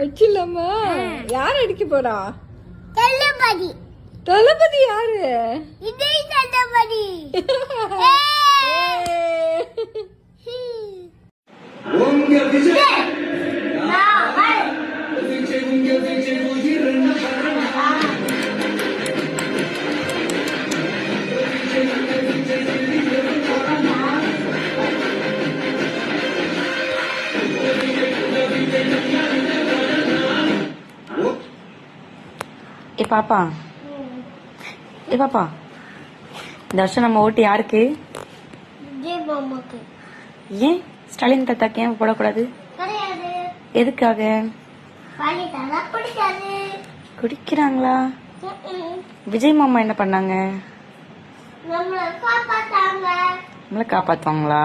அக்கிலம்மா யார் அடிக்க போறா? தளபதி. தளபதி யாரு? விஜய் தளபதி. உங்க விஜய் பாப்பா இந்த வருஷம் நம்ம ஓட்டு யாருக்கு? விஜய் மாமாக்கு. ஏன் ஸ்டாலின் தாத்தாக்கு ஏன் போடக்கூடாது? கிடையாது. எதுக்காக? பிடிக்காது. குடிக்கிறாங்களா? விஜய் மாமா என்ன பண்ணாங்க? நம்மள காப்பாத்தாங்க. நம்மள காப்பாத்துவாங்களா?